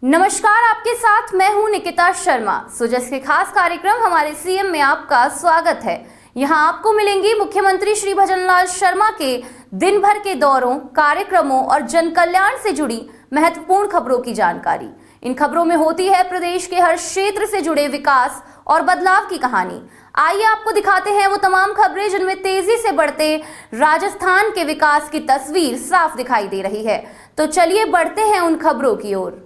नमस्कार, आपके साथ मैं हूं निकिता शर्मा। सुजस के खास कार्यक्रम हमारे सीएम में आपका स्वागत है। यहां आपको मिलेंगी मुख्यमंत्री श्री भजनलाल शर्मा के दिन भर के दौरों, कार्यक्रमों और जन कल्याण से जुड़ी महत्वपूर्ण खबरों की जानकारी। इन खबरों में होती है प्रदेश के हर क्षेत्र से जुड़े विकास और बदलाव की कहानी। आइए आपको दिखाते हैं वो तमाम खबरें जिनमें तेजी से बढ़ते राजस्थान के विकास की तस्वीर साफ दिखाई दे रही है। तो चलिए बढ़ते हैं उन खबरों की ओर।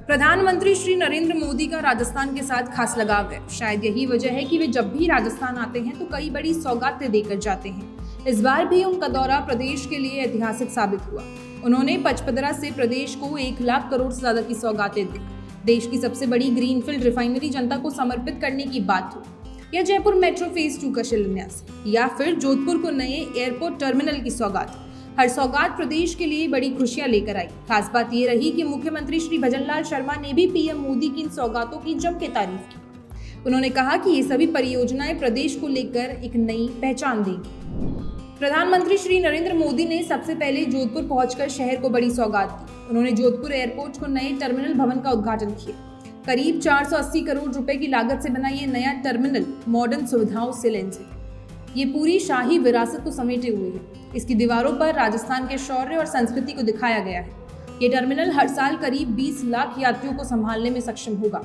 प्रधानमंत्री श्री नरेंद्र मोदी का राजस्थान के साथ खास लगाव है। शायद यही वजह है कि वे जब भी राजस्थान आते हैं तो कई बड़ी सौगातें देकर जाते हैं। इस बार भी उनका दौरा प्रदेश के लिए ऐतिहासिक साबित हुआ। उन्होंने पचपदरा से प्रदेश को 1 लाख करोड़ से ज्यादा की सौगातें दी। देश की सबसे बड़ी ग्रीनफील्ड रिफाइनरी जनता को समर्पित करने की बात हो, या जयपुर मेट्रो फेज 2 का शिलान्यास, या फिर जोधपुर को नए एयरपोर्ट टर्मिनल की सौगात, हर सौगात प्रदेश के लिए बड़ी खुशियां लेकर आई। खास बात ये रही कि मुख्यमंत्री श्री भजनलाल शर्मा ने भी पीएम मोदी की इन सौगातों की जम के तारीफ की। उन्होंने कहा कि ये सभी परियोजनाएं प्रदेश को लेकर एक नई पहचान देंगी। प्रधानमंत्री श्री नरेंद्र मोदी ने सबसे पहले जोधपुर पहुंचकर शहर को बड़ी सौगात दी। उन्होंने जोधपुर एयरपोर्ट को नए टर्मिनल भवन का उद्घाटन किया। करीब 480 करोड़ रुपए की लागत से बना ये नया टर्मिनल मॉडर्न सुविधाओं से लैस है। ये पूरी शाही विरासत को समेटे हुए है। इसकी दीवारों पर राजस्थान के शौर्य और संस्कृति को दिखाया गया है। ये टर्मिनल हर साल करीब 20 लाख यात्रियों को संभालने में सक्षम होगा।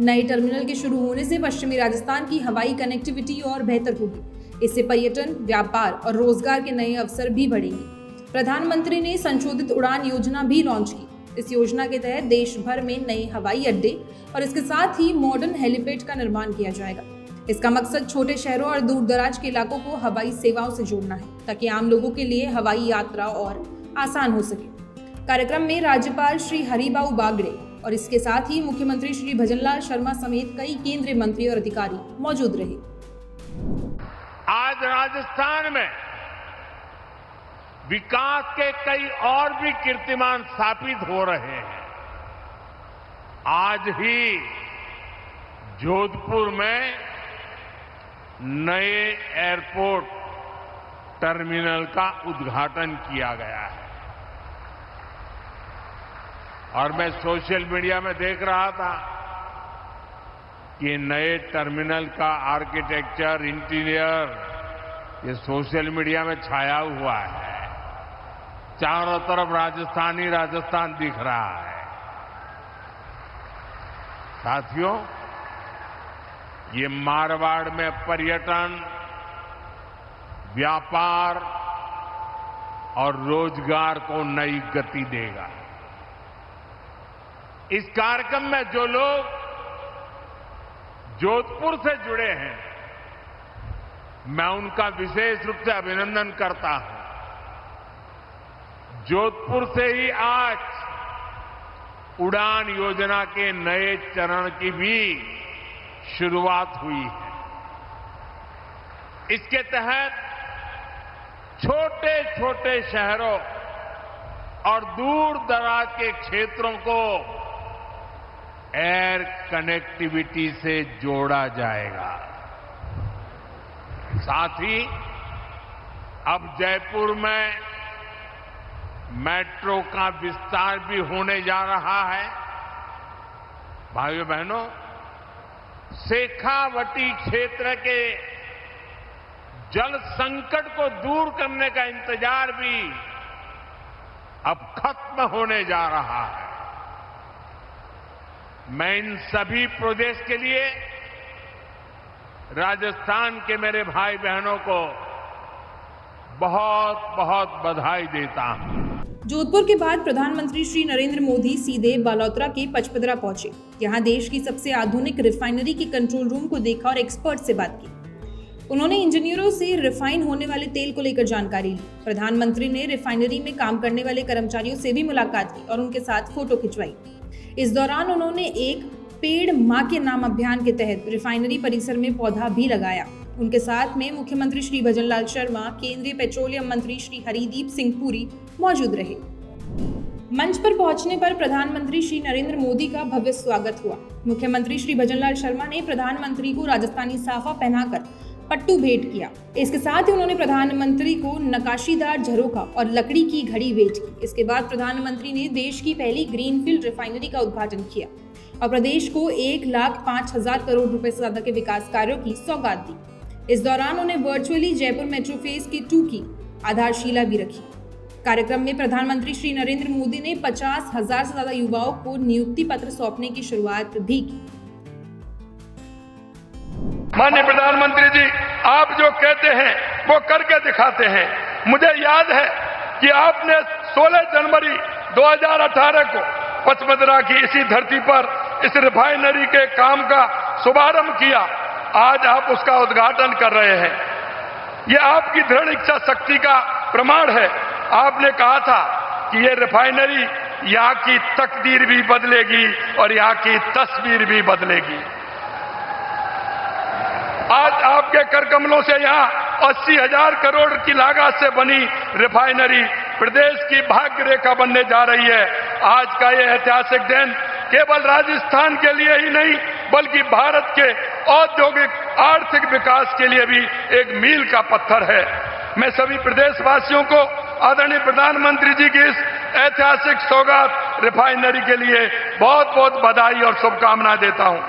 नए टर्मिनल के शुरू होने से पश्चिमी राजस्थान की हवाई कनेक्टिविटी और बेहतर होगी। इससे पर्यटन, व्यापार और रोजगार के नए अवसर भी बढ़ेंगे। प्रधानमंत्री ने संशोधित उड़ान योजना भी लॉन्च की। इस योजना के तहत देश भर में नए हवाई अड्डे और इसके साथ ही मॉडर्न हेलीपैड का निर्माण किया जाएगा। इसका मकसद छोटे शहरों और दूर दराज के इलाकों को हवाई सेवाओं से जोड़ना है, ताकि आम लोगों के लिए हवाई यात्रा और आसान हो सके। कार्यक्रम में राज्यपाल श्री हरिबाऊ बागड़े और इसके साथ ही मुख्यमंत्री श्री भजनलाल शर्मा समेत कई केंद्रीय मंत्री और अधिकारी मौजूद रहे। आज राजस्थान में विकास के कई और भी कीर्तिमान स्थापित हो रहे हैं। आज ही जोधपुर में नए एयरपोर्ट टर्मिनल का उद्घाटन किया गया है और मैं सोशल मीडिया में देख रहा था कि नए टर्मिनल का आर्किटेक्चर, इंटीरियर ये सोशल मीडिया में छाया हुआ है। चारों तरफ राजस्थान दिख रहा है। साथियों, ये मारवाड़ में पर्यटन, व्यापार और रोजगार को नई गति देगा। इस कार्यक्रम में जो लोग जोधपुर से जुड़े हैं, मैं उनका विशेष रूप से अभिनंदन करता हूं। जोधपुर से ही आज उड़ान योजना के नए चरण की भी शुरुआत हुई है। इसके तहत छोटे छोटे शहरों और दूर दराज के क्षेत्रों को एयर कनेक्टिविटी से जोड़ा जाएगा। साथ ही अब जयपुर में मेट्रो का विस्तार भी होने जा रहा है। भाइयों बहनों, शेखावटी क्षेत्र के जल संकट को दूर करने का इंतजार भी अब खत्म होने जा रहा है। मैं इन सभी प्रोजेक्ट्स के लिए राजस्थान के मेरे भाई बहनों को बहुत बहुत बधाई देता हूं। जोधपुर के बाद प्रधानमंत्री श्री नरेंद्र मोदी सीधे बालोतरा के पचपदरा पहुंचे। यहां देश की सबसे आधुनिक रिफाइनरी के कंट्रोल रूम को देखा और एक्सपर्ट से बात की। उन्होंने इंजीनियरों से रिफाइन होने वाले तेल को लेकर जानकारी ली। प्रधानमंत्री ने रिफाइनरी में काम करने वाले कर्मचारियों से भी मुलाकात की और उनके साथ फोटो खिंचवाई। इस दौरान उन्होंने एक पेड़ मां के नाम अभियान के तहत रिफाइनरी परिसर में पौधा भी लगाया। उनके साथ में मुख्यमंत्री श्री भजनलाल शर्मा, केंद्रीय पेट्रोलियम मंत्री श्री हरदीप सिंह पुरी मौजूद रहे। मंच पर पहुंचने पर प्रधानमंत्री श्री नरेंद्र मोदी का भव्य स्वागत हुआ। मुख्यमंत्री श्री भजनलाल शर्मा ने प्रधानमंत्री को राजस्थानी साफा पहनाकर पट्टू भेंट किया। इसके साथ ही उन्होंने प्रधानमंत्री को नकाशीदार झरोखा और लकड़ी की घड़ी भेंट की। इसके बाद प्रधानमंत्री ने देश की पहली ग्रीनफील्ड रिफाइनरी का उद्घाटन किया और प्रदेश को 1,05,000 करोड़ रुपए से ज्यादा के विकास कार्यों की सौगात दी। इस दौरान उन्हें वर्चुअली जयपुर मेट्रो फेज के 2 की आधारशिला भी रखी। कार्यक्रम में प्रधानमंत्री श्री नरेंद्र मोदी ने 50,000 से ज्यादा युवाओं को नियुक्ति पत्र सौंपने की शुरुआत भी की। माननीय प्रधानमंत्री जी, आप जो कहते हैं वो करके दिखाते हैं। मुझे याद है कि आपने 16 जनवरी 2018 को पचमदरा की इसी धरती पर इस रिफाइनरी के काम का शुभारंभ किया। आज आप उसका उद्घाटन कर रहे हैं। ये आपकी दृढ़ इच्छा शक्ति का प्रमाण है। आपने कहा था कि ये रिफाइनरी यहाँ की तकदीर भी बदलेगी और यहाँ की तस्वीर भी बदलेगी। आज आपके कर कमलों से यहाँ 80,000 करोड़ की लागत से बनी रिफाइनरी प्रदेश की भाग्य रेखा बनने जा रही है। आज का ये ऐतिहासिक दिन केवल राजस्थान के लिए ही नहीं बल्कि भारत के औद्योगिक आर्थिक विकास के लिए भी एक मील का पत्थर है। मैं सभी प्रदेशवासियों को आदरणीय प्रधानमंत्री जी की इस ऐतिहासिक सौगात रिफाइनरी के लिए बहुत बहुत बधाई और शुभकामनाएं देता हूं।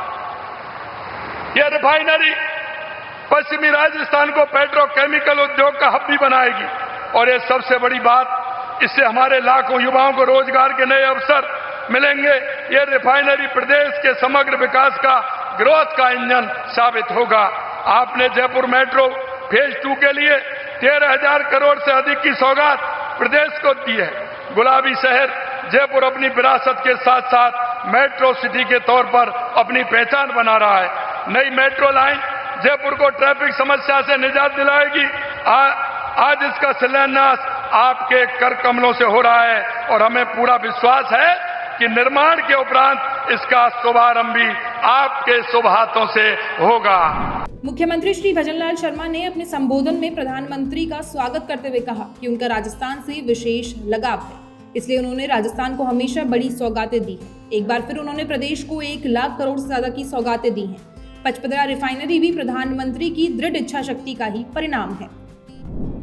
यह रिफाइनरी पश्चिमी राजस्थान को पेट्रोकेमिकल उद्योग का हब भी बनाएगी और ये सबसे बड़ी बात, इससे हमारे लाखों युवाओं को रोजगार के नए अवसर मिलेंगे। ये रिफाइनरी प्रदेश के समग्र विकास का ग्रोथ का इंजन साबित होगा। आपने जयपुर मेट्रो फेज 2 के लिए 13,000 करोड़ से अधिक की सौगात प्रदेश को दी है। गुलाबी शहर जयपुर अपनी विरासत के साथ साथ मेट्रो सिटी के तौर पर अपनी पहचान बना रहा है। नई मेट्रो लाइन जयपुर को ट्रैफिक समस्या से निजात दिलाएगी। आज इसका शिलान्यास आपके कर कमलों से हो रहा है और हमें पूरा विश्वास है कि निर्माण के उपरांत इसका शुभारंभ भी आपके शुभ हाथों से होगा। मुख्यमंत्री श्री भजनलाल शर्मा ने अपने संबोधन में प्रधानमंत्री का स्वागत करते हुए कहा कि उनका राजस्थान से विशेष लगाव है, इसलिए उन्होंने राजस्थान को हमेशा बड़ी सौगातें दी हैं। एक बार फिर उन्होंने प्रदेश को 1 लाख करोड़ से ज्यादा की सौगातें दी हैं। पचपदरा रिफाइनरी भी प्रधानमंत्री की दृढ़ इच्छा शक्ति का ही परिणाम है।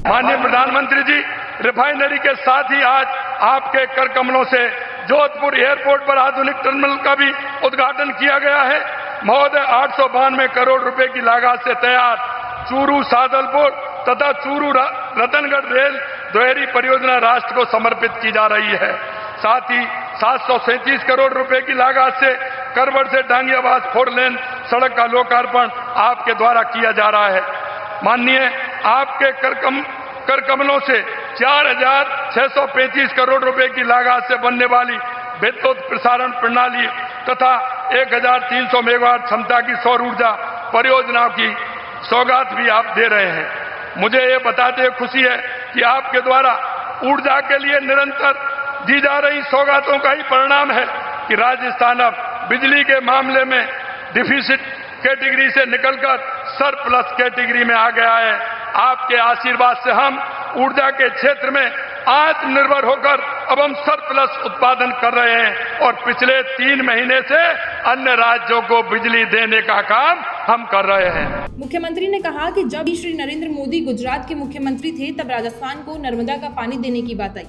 माननीय प्रधानमंत्री जी, रिफाइनरी के साथ ही आज आपके कर कमलों से जोधपुर एयरपोर्ट पर आधुनिक टर्मिनल का भी उद्घाटन किया गया है। महोदय, 892 करोड़ रुपए की लागत से तैयार चूरू सादलपुर तथा चूरू रतनगढ़ रेल दोहरी परियोजना राष्ट्र को समर्पित की जा रही है। साथ ही 737 करोड़ रुपए की लागत से करवड़ से डांगियाबाद 4 लेन सड़क का लोकार्पण आपके द्वारा किया जा रहा है। माननीय, आपके कर कमलों से 4,635 करोड़ रुपए की लागत से बनने वाली विद्युत प्रसारण प्रणाली तथा 1,300 मेगावाट क्षमता की सौर ऊर्जा परियोजनाओं की सौगात भी आप दे रहे हैं। मुझे ये बताते हुए खुशी है कि आपके द्वारा ऊर्जा के लिए निरंतर दी जा रही सौगातों का ही परिणाम है कि राजस्थान अब बिजली के मामले में डिफिसिट कैटेगरी से निकलकर सरप्लस कैटेगरी में आ गया है। आपके आशीर्वाद से हम ऊर्जा के क्षेत्र में आत्मनिर्भर होकर अब हम सरप्लस उत्पादन कर रहे हैं और पिछले 3 महीने से अन्य राज्यों को बिजली देने का काम हम कर रहे हैं। मुख्यमंत्री ने कहा कि जब श्री नरेंद्र मोदी गुजरात के मुख्यमंत्री थे तब राजस्थान को नर्मदा का पानी देने की बात आई।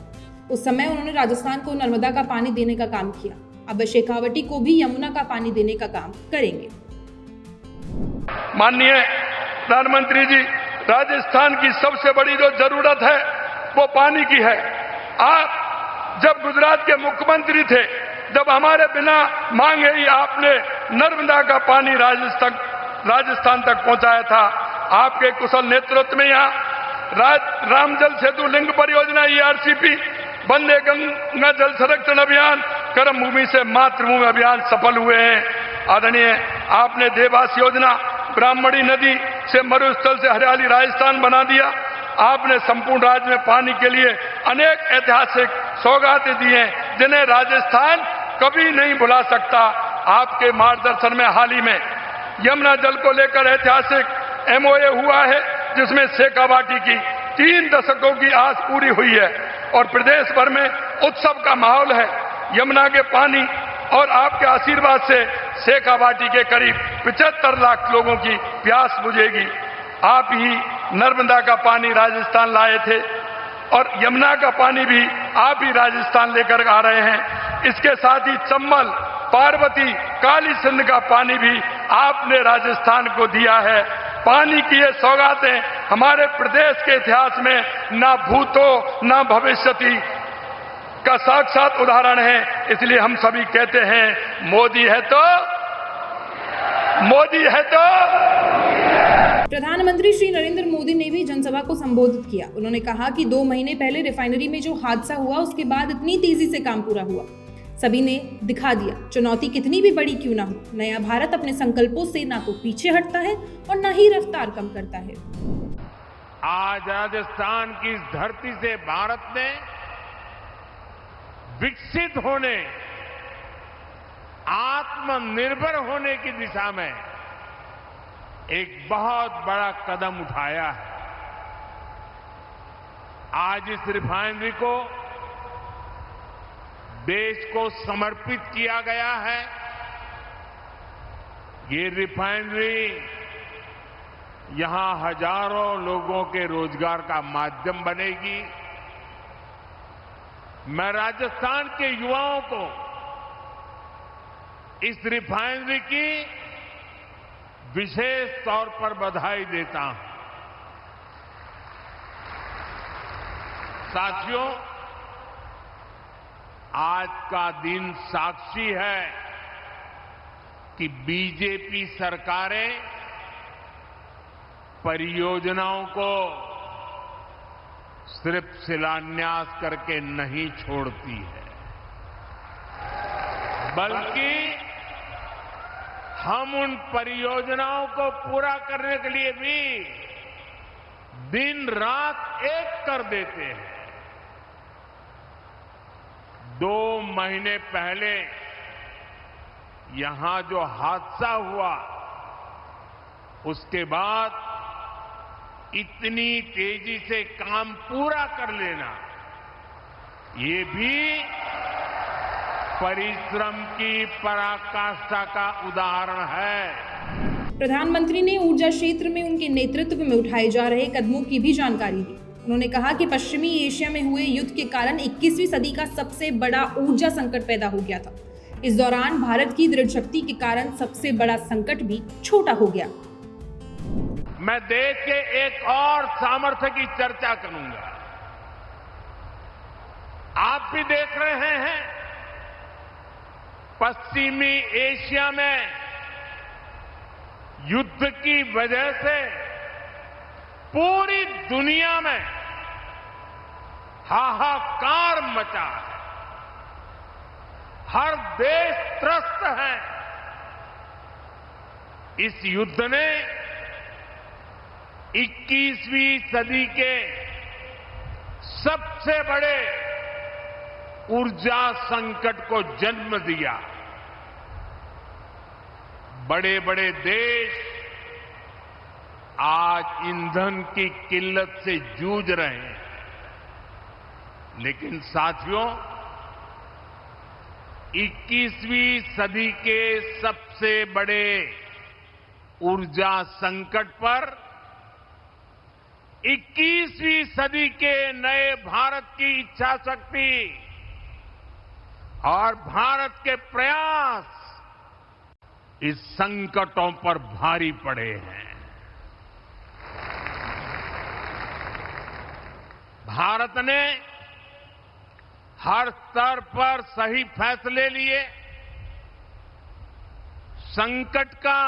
उस समय उन्होंने राजस्थान को नर्मदा का पानी देने का काम किया। अब शेखावटी को भी यमुना का पानी देने का काम करेंगे। माननीय प्रधानमंत्री जी, राजस्थान की सबसे बड़ी जो जरूरत है वो पानी की है। आप जब गुजरात के मुख्यमंत्री थे, जब हमारे बिना मांगे ही आपने नर्मदा का पानी राजस्थान तक पहुंचाया था। आपके कुशल नेतृत्व में यहाँ राम जल सेतु लिंक परियोजना ERCP, वंदे गंगा जल संरक्षण अभियान, कर्म भूमि से मातृभूमि अभियान सफल हुए हैं। आदरणीय, आपने देवास योजना, ब्राह्मणी नदी से मरुस्थल से हरियाली राजस्थान बना दिया। आपने संपूर्ण राज्य में पानी के लिए अनेक ऐतिहासिक सौगातें दी हैं जिन्हें राजस्थान कभी नहीं भुला सकता। आपके मार्गदर्शन में हाल ही में यमुना जल को लेकर ऐतिहासिक MOA हुआ है जिसमें शेखावाटी की 3 दशकों की आस पूरी हुई है और प्रदेश भर में उत्सव का माहौल है। यमुना के पानी और आपके आशीर्वाद से शेखावाटी के करीब 75 लाख लोगों की प्यास बुझेगी। आप ही नर्मदा का पानी राजस्थान लाए थे और यमुना का पानी भी आप ही राजस्थान लेकर आ रहे हैं। इसके साथ ही चंबल, पार्वती, काली सिंध का पानी भी आपने राजस्थान को दिया है। पानी की ये सौगातें हमारे प्रदेश के इतिहास में ना भूतो ना भविष्यति का साक्षात उदाहरण है। इसलिए हम सभी कहते हैं मोदी है तो प्रधानमंत्री श्री नरेंद्र मोदी ने भी जनसभा को संबोधित किया। उन्होंने कहा कि 2 महीने पहले रिफाइनरी में जो हादसा हुआ उसके बाद इतनी तेजी से काम पूरा हुआ। सभी ने दिखा दिया चुनौती कितनी भी बड़ी क्यों ना हो, नया भारत अपने संकल्पों से ना तो पीछे हटता है और ना ही रफ्तार कम करता है। आज राजस्थान की इस धरती से भारत ने विकसित होने, आत्मनिर्भर होने की दिशा में एक बहुत बड़ा कदम उठाया है। आज इस रिफाइनरी को देश को समर्पित किया गया है। ये रिफाइनरी यहां हजारों लोगों के रोजगार का माध्यम बनेगी। मैं राजस्थान के युवाओं को इस रिफाइनरी की विशेष तौर पर बधाई देता हूं। साथियों, आज का दिन साक्षी है कि बीजेपी सरकारें परियोजनाओं को सिर्फ शिलान्यास करके नहीं छोड़ती है, बल्कि हम उन परियोजनाओं को पूरा करने के लिए भी दिन रात एक कर देते हैं। 2 महीने पहले यहां जो हादसा हुआ उसके बाद इतनी तेजी से काम पूरा कर लेना, ये भी परिश्रम की पराकाष्ठा का उदाहरण है। प्रधानमंत्री ने ऊर्जा क्षेत्र में उनके नेतृत्व में उठाए जा रहे कदमों की भी जानकारी दी। उन्होंने कहा कि पश्चिमी एशिया में हुए युद्ध के कारण 21वीं सदी का सबसे बड़ा ऊर्जा संकट पैदा हो गया था। इस दौरान भारत की दृढ़ शक्ति के कारण सबसे बड़ा संकट भी छोटा हो गया। मैं देश के एक और सामर्थ्य की चर्चा करूंगा। आप भी देख रहे हैं, पश्चिमी एशिया में युद्ध की वजह से पूरी दुनिया में हाहाकार मचा है। हर देश त्रस्त है। इस युद्ध ने 21वीं सदी के सबसे बड़े ऊर्जा संकट को जन्म दिया। बड़े बड़े देश आज ईंधन की किल्लत से जूझ रहे हैं, लेकिन साथियों, 21वीं सदी के सबसे बड़े ऊर्जा संकट पर 21वीं सदी के नए भारत की इच्छा शक्ति और भारत के प्रयास इस संकटों पर भारी पड़े हैं। भारत ने हर स्तर पर सही फैसले लिए, संकट का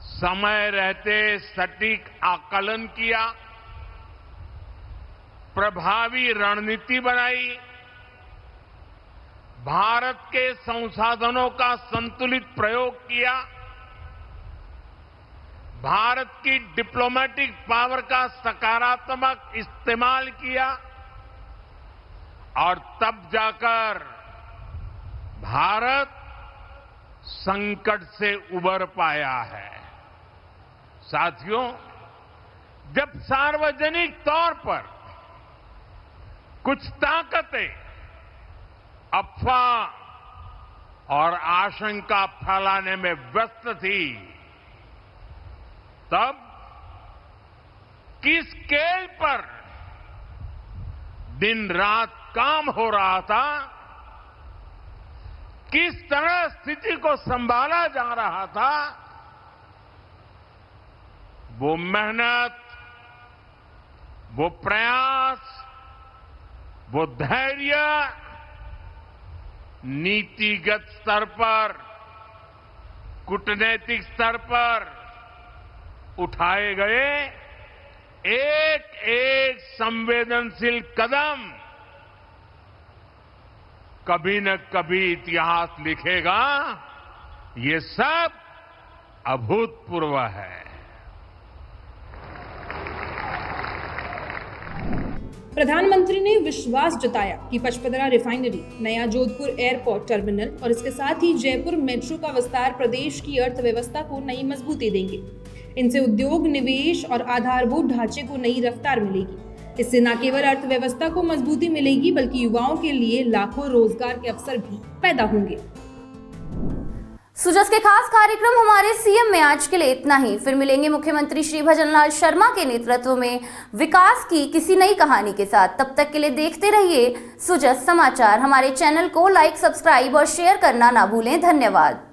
समय रहते सटीक आकलन किया, प्रभावी रणनीति बनाई, भारत के संसाधनों का संतुलित प्रयोग किया, भारत की डिप्लोमेटिक पावर का सकारात्मक इस्तेमाल किया और तब जाकर भारत संकट से उबर पाया है। साथियों, जब सार्वजनिक तौर पर कुछ ताकतें अफवाह और आशंका फैलाने में व्यस्त थी, तब किस स्केल पर दिन रात काम हो रहा था, किस तरह स्थिति को संभाला जा रहा था, वो मेहनत, वो प्रयास, वो धैर्य नीतिगत स्तर पर, कूटनैतिक स्तर पर उठाए गए एक एक संवेदनशील कदम कभी न कभी इतिहास लिखेगा। ये सब अभूतपूर्व है। प्रधानमंत्री ने विश्वास जताया कि पचपदरा रिफाइनरी, नया जोधपुर एयरपोर्ट टर्मिनल और इसके साथ ही जयपुर मेट्रो का विस्तार प्रदेश की अर्थव्यवस्था को नई मजबूती देंगे। इनसे उद्योग, निवेश और आधारभूत ढांचे को नई रफ्तार मिलेगी। इससे न केवल अर्थव्यवस्था को मजबूती मिलेगी बल्कि युवाओं के लिए लाखों रोजगार के अवसर भी पैदा होंगे। सुजस के खास कार्यक्रम हमारे सीएम में आज के लिए इतना ही। फिर मिलेंगे मुख्यमंत्री श्री भजनलाल शर्मा के नेतृत्व में विकास की किसी नई कहानी के साथ। तब तक के लिए देखते रहिए सुजस समाचार। हमारे चैनल को लाइक, सब्सक्राइब और शेयर करना ना भूलें। धन्यवाद।